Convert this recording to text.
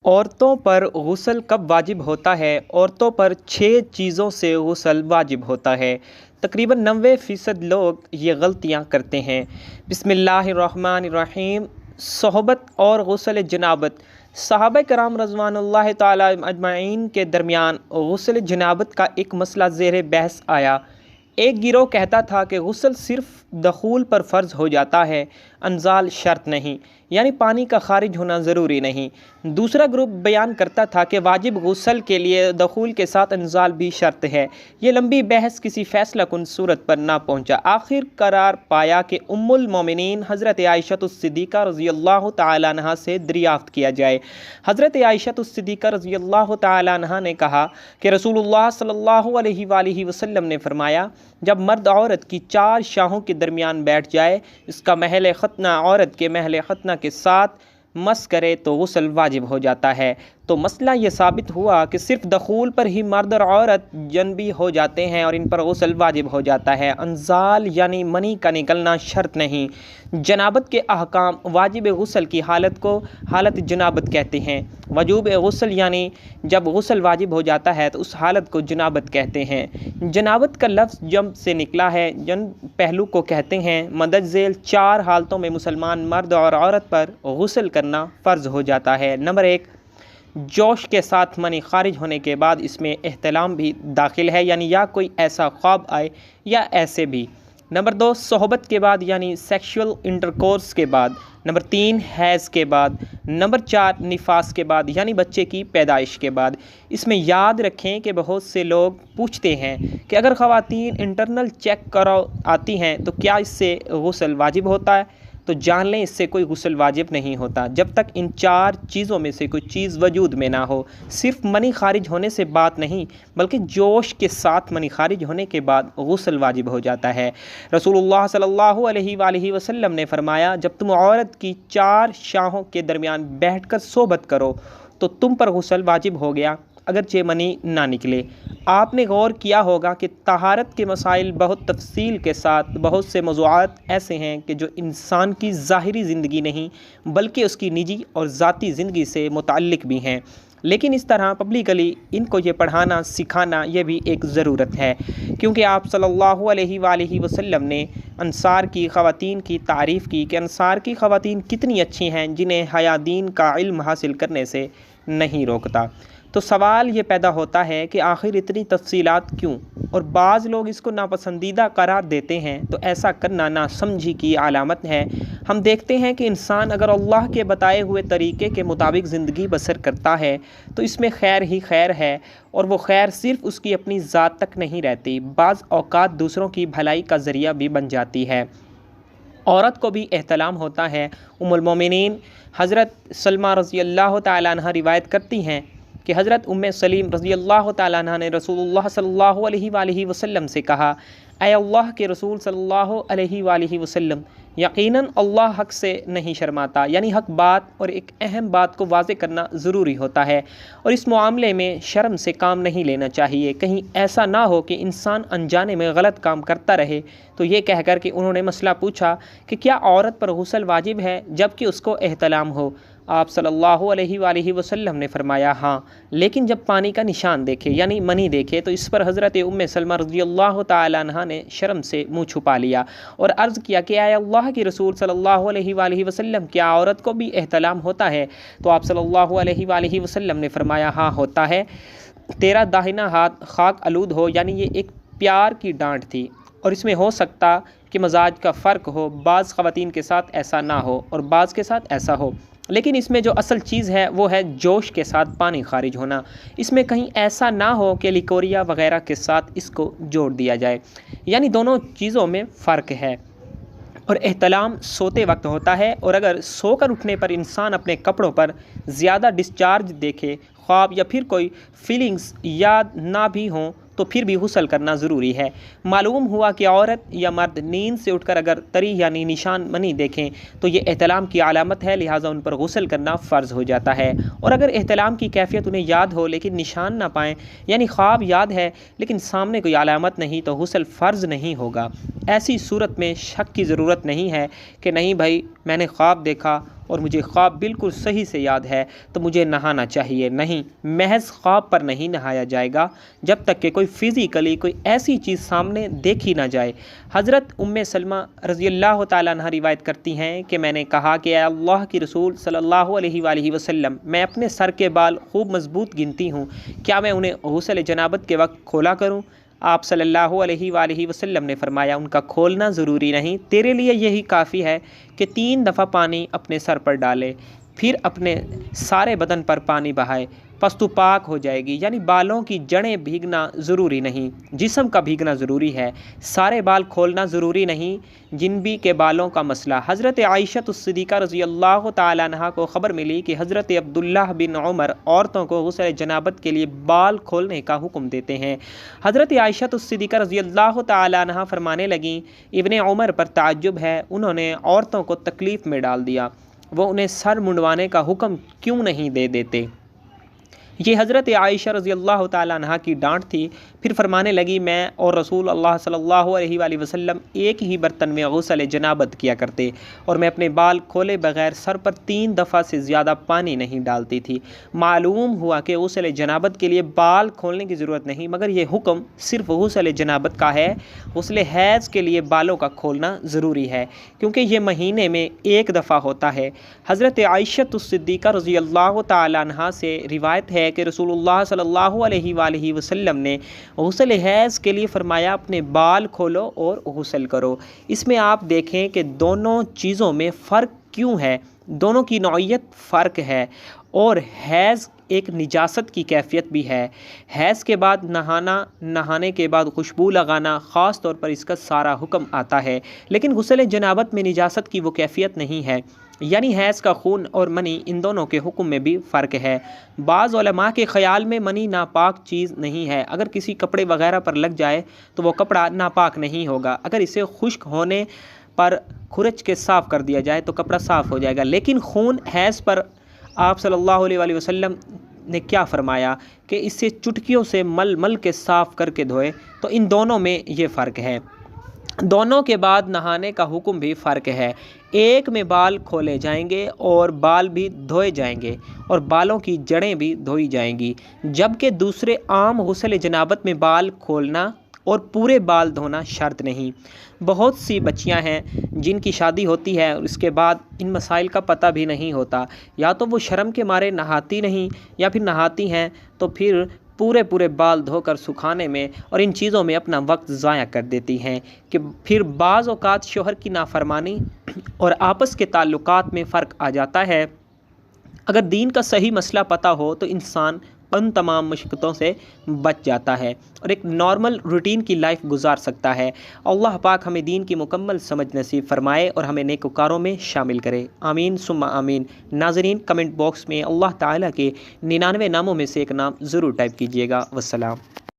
عورتوں پر غسل کب واجب ہوتا ہے؟ عورتوں پر 6 چیزوں سے غسل واجب ہوتا ہے۔ تقریباً 90% لوگ یہ غلطیاں کرتے ہیں۔ بسم اللہ الرحمن الرحیم۔ صحبت اور غسل جنابت۔ صحابہ کرام رضوان اللہ تعالی اجمعین کے درمیان غسل جنابت کا ایک مسئلہ زیر بحث آیا۔ ایک گروہ کہتا تھا کہ غسل صرف دخول پر فرض ہو جاتا ہے، انزال شرط نہیں، یعنی پانی کا خارج ہونا ضروری نہیں۔ دوسرا گروپ بیان کرتا تھا کہ واجب غسل کے لیے دخول کے ساتھ انزال بھی شرط ہے۔ یہ لمبی بحث کسی فیصلہ کن صورت پر نہ پہنچا۔ آخر قرار پایا کہ ام المومنین حضرت عائشہ الصدیقہ رضی اللہ تعالیٰ عنہا سے دریافت کیا جائے۔ حضرت عائشہ الصدیقہ رضی اللہ تعالیٰ عنہا نے کہا کہ رسول اللہ صلی اللہ علیہ وآلہ وسلم نے فرمایا، جب مرد عورت کی 4 شاہوں کے درمیان بیٹھ جائے، اس کا محل ختنہ عورت کے محل ختنہ کے ساتھ مس کرے تو غسل واجب ہو جاتا ہے۔ تو مسئلہ یہ ثابت ہوا کہ صرف دخول پر ہی مرد اور عورت جنبی ہو جاتے ہیں اور ان پر غسل واجب ہو جاتا ہے، انزال یعنی منی کا نکلنا شرط نہیں۔ جنابت کے احکام۔ واجب غسل کی حالت کو حالت جنابت کہتے ہیں۔ وجوب غسل یعنی جب غسل واجب ہو جاتا ہے تو اس حالت کو جنابت کہتے ہیں۔ جنابت کا لفظ جنب سے نکلا ہے۔ جنب پہلو کو کہتے ہیں۔ مندرجہ ذیل 4 حالتوں میں مسلمان مرد اور عورت پر غسل کرنا فرض ہو جاتا ہے۔ نمبر 1، جوش کے ساتھ منی خارج ہونے کے بعد، اس میں احتلام بھی داخل ہے، یعنی یا کوئی ایسا خواب آئے یا ایسے بھی۔ نمبر 2، صحبت کے بعد یعنی سیکشول انٹرکورس کے بعد۔ نمبر 3، حیض کے بعد۔ نمبر 4، نفاس کے بعد یعنی بچے کی پیدائش کے بعد۔ اس میں یاد رکھیں کہ بہت سے لوگ پوچھتے ہیں کہ اگر خواتین انٹرنل چیک کرو آتی ہیں تو کیا اس سے غسل واجب ہوتا ہے؟ تو جان لیں اس سے کوئی غسل واجب نہیں ہوتا جب تک ان 4 چیزوں میں سے کوئی چیز وجود میں نہ ہو۔ صرف منی خارج ہونے سے بات نہیں، بلکہ جوش کے ساتھ منی خارج ہونے کے بعد غسل واجب ہو جاتا ہے۔ رسول اللہ صلی اللہ علیہ وآلہ وسلم نے فرمایا، جب تم عورت کی 4 شاہوں کے درمیان بیٹھ کر صحبت کرو تو تم پر غسل واجب ہو گیا، اگرچہ منی نہ نکلے۔ آپ نے غور کیا ہوگا کہ طہارت کے مسائل بہت تفصیل کے ساتھ، بہت سے موضوعات ایسے ہیں کہ جو انسان کی ظاہری زندگی نہیں بلکہ اس کی نجی اور ذاتی زندگی سے متعلق بھی ہیں، لیکن اس طرح پبلکلی ان کو یہ پڑھانا سکھانا یہ بھی ایک ضرورت ہے، کیونکہ آپ صلی اللہ علیہ وآلہ وسلم نے انصار کی خواتین کی تعریف کی کہ انصار کی خواتین کتنی اچھی ہیں جنہیں حیا دین کا علم حاصل کرنے سے نہیں روکتا۔ تو سوال یہ پیدا ہوتا ہے کہ آخر اتنی تفصیلات کیوں؟ اور بعض لوگ اس کو ناپسندیدہ قرار دیتے ہیں، تو ایسا کرنا ناسمجھی کی علامت ہے۔ ہم دیکھتے ہیں کہ انسان اگر اللہ کے بتائے ہوئے طریقے کے مطابق زندگی بسر کرتا ہے تو اس میں خیر ہی خیر ہے، اور وہ خیر صرف اس کی اپنی ذات تک نہیں رہتی، بعض اوقات دوسروں کی بھلائی کا ذریعہ بھی بن جاتی ہے۔ عورت کو بھی احتلام ہوتا ہے۔ ام المومنین حضرت سلمہ رضی اللہ تعالیٰ عنہ روایت کرتی ہیں کہ حضرت ام سلیم رضی اللہ تعالیٰ عنہ نے رسول اللہ صلی اللہ علیہ وآلہ وسلم سے کہا، اے اللہ کے رسول صلی اللہ علیہ وآلہ وسلم، یقیناً اللہ حق سے نہیں شرماتا، یعنی حق بات اور ایک اہم بات کو واضح کرنا ضروری ہوتا ہے، اور اس معاملے میں شرم سے کام نہیں لینا چاہیے، کہیں ایسا نہ ہو کہ انسان انجانے میں غلط کام کرتا رہے۔ تو یہ کہہ کر کہ انہوں نے مسئلہ پوچھا کہ کیا عورت پر غسل واجب ہے جب کہ اس کو احتلام ہو؟ آپ صلی اللہ علیہ وآلہ وسلم نے فرمایا، ہاں، لیکن جب پانی کا نشان دیکھے یعنی منی دیکھے۔ تو اس پر حضرت ام سلمہ رضی اللہ تعالیٰ عنہ نے شرم سے منہ چھپا لیا اور عرض کیا کہ اے اللہ کے رسول صلی اللہ علیہ وآلہ وسلم، کیا عورت کو بھی احتلام ہوتا ہے؟ تو آپ صلی اللہ علیہ وآلہ وسلم نے فرمایا، ہاں ہوتا ہے، تیرا داہنا ہاتھ خاک آلود ہو، یعنی یہ ایک پیار کی ڈانٹ تھی، اور اس میں ہو سکتا کہ مزاج کا فرق ہو، بعض خواتین کے ساتھ ایسا نہ ہو اور بعض کے ساتھ ایسا ہو، لیکن اس میں جو اصل چیز ہے وہ ہے جوش کے ساتھ پانی خارج ہونا۔ اس میں کہیں ایسا نہ ہو کہ لیکوریا وغیرہ کے ساتھ اس کو جوڑ دیا جائے، یعنی دونوں چیزوں میں فرق ہے۔ اور احتلام سوتے وقت ہوتا ہے، اور اگر سو کر اٹھنے پر انسان اپنے کپڑوں پر زیادہ ڈسچارج دیکھے، خواب یا پھر کوئی فیلنگز یاد نہ بھی ہوں تو پھر بھی غسل کرنا ضروری ہے۔ معلوم ہوا کہ عورت یا مرد نیند سے اٹھ کر اگر طری یعنی نشان منی دیکھیں تو یہ احتلام کی علامت ہے، لہٰذا ان پر غسل کرنا فرض ہو جاتا ہے۔ اور اگر احتلام کی کیفیت انہیں یاد ہو لیکن نشان نہ پائیں، یعنی خواب یاد ہے لیکن سامنے کوئی علامت نہیں، تو غسل فرض نہیں ہوگا۔ ایسی صورت میں شک کی ضرورت نہیں ہے کہ نہیں بھائی میں نے خواب دیکھا اور مجھے خواب بالکل صحیح سے یاد ہے تو مجھے نہانا چاہیے۔ نہیں، محض خواب پر نہیں نہایا جائے گا جب تک کہ کوئی فزیکلی کوئی ایسی چیز سامنے دیکھی نہ جائے۔ حضرت سلمہ رضی اللہ تعالیٰ عنہ روایت کرتی ہیں کہ میں نے کہا کہ اے اللہ کی رسول صلی اللہ علیہ وآلہ وسلم، میں اپنے سر کے بال خوب مضبوط گنتی ہوں، کیا میں انہیں غسل جنابت کے وقت کھولا کروں؟ آپ صلی اللہ علیہ وآلہ وسلم نے فرمایا، ان کا کھولنا ضروری نہیں، تیرے لیے یہی کافی ہے کہ 3 دفعہ پانی اپنے سر پر ڈالے، پھر اپنے سارے بدن پر پانی بہائے، پس تو پاک ہو جائے گی۔ یعنی بالوں کی جڑیں بھیگنا ضروری نہیں، جسم کا بھیگنا ضروری ہے، سارے بال کھولنا ضروری نہیں۔ جنبی کے بالوں کا مسئلہ، حضرت عائشہ صدیقہ رضی اللہ تعالیٰ عنہا کو خبر ملی کہ حضرت عبداللہ بن عمر عورتوں کو غسل جنابت کے لیے بال کھولنے کا حکم دیتے ہیں۔ حضرت عائشہ صدیقہ رضی اللہ تعالیٰ عنہا فرمانے لگیں، ابن عمر پر تعجب ہے، انہوں نے عورتوں کو تکلیف میں ڈال دیا، وہ انہیں سر منڈوانے کا حکم کیوں نہیں دے دیتے؟ یہ حضرت عائشہ رضی اللہ تعالیٰ عنہ کی ڈانٹ تھی۔ پھر فرمانے لگی، میں اور رسول اللہ صلی اللہ علیہ وآلہ وسلم ایک ہی برتن میں غسل جنابت کیا کرتے، اور میں اپنے بال کھولے بغیر سر پر 3 دفعہ سے زیادہ پانی نہیں ڈالتی تھی۔ معلوم ہوا کہ غسل جنابت کے لیے بال کھولنے کی ضرورت نہیں، مگر یہ حکم صرف غسل جنابت کا ہے۔ غسل حیض کے لیے بالوں کا کھولنا ضروری ہے، کیونکہ یہ مہینے میں 1 دفعہ ہوتا ہے۔ حضرت عائشہ صدیقہ رضی اللہ تعالیٰ عنہا سے روایت ہے کہ رسول اللہ صلی اللہ علیہ وآلہ وسلم نے غسل حیض کے لیے فرمایا، اپنے بال کھولو اور غسل کرو۔ اس میں آپ دیکھیں کہ دونوں چیزوں میں فرق کیوں ہے، دونوں کی نوعیت فرق ہے، اور حیض ایک نجاست کی کیفیت بھی ہے۔ حیض کے بعد نہانا، نہانے کے بعد خوشبو لگانا، خاص طور پر اس کا سارا حکم آتا ہے، لیکن غسل جنابت میں نجاست کی وہ کیفیت نہیں ہے۔ یعنی حیض کا خون اور منی، ان دونوں کے حکم میں بھی فرق ہے۔ بعض علماء کے خیال میں منی ناپاک چیز نہیں ہے، اگر کسی کپڑے وغیرہ پر لگ جائے تو وہ کپڑا ناپاک نہیں ہوگا، اگر اسے خشک ہونے پر کھرچ کے صاف کر دیا جائے تو کپڑا صاف ہو جائے گا۔ لیکن خون حیض پر آپ صلی اللہ علیہ وآلہ وسلم نے کیا فرمایا کہ اسے چٹکیوں سے مل مل کے صاف کر کے دھوئے، تو ان دونوں میں یہ فرق ہے۔ دونوں کے بعد نہانے کا حکم بھی فرق ہے، ایک میں بال کھولے جائیں گے اور بال بھی دھوئے جائیں گے، اور بالوں کی جڑیں بھی دھوئی جائیں گی، جبکہ دوسرے عام غسل جنابت میں بال کھولنا اور پورے بال دھونا شرط نہیں۔ بہت سی بچیاں ہیں جن کی شادی ہوتی ہے اور اس کے بعد ان مسائل کا پتہ بھی نہیں ہوتا، یا تو وہ شرم کے مارے نہاتی نہیں، یا پھر نہاتی ہیں تو پھر پورے بال دھو کر سکھانے میں اور ان چیزوں میں اپنا وقت ضائع کر دیتی ہیں، کہ پھر بعض اوقات شوہر کی نافرمانی اور آپس کے تعلقات میں فرق آ جاتا ہے۔ اگر دین کا صحیح مسئلہ پتہ ہو تو انسان ان تمام مشقتوں سے بچ جاتا ہے اور ایک نارمل روٹین کی لائف گزار سکتا ہے۔ اللہ پاک ہمیں دین کی مکمل سمجھ نصیب فرمائے اور ہمیں نیکوکاروں میں شامل کرے، آمین ثم آمین۔ ناظرین، کمنٹ باکس میں اللہ تعالیٰ کے 99 ناموں میں سے ایک نام ضرور ٹائپ کیجیے گا۔ والسلام۔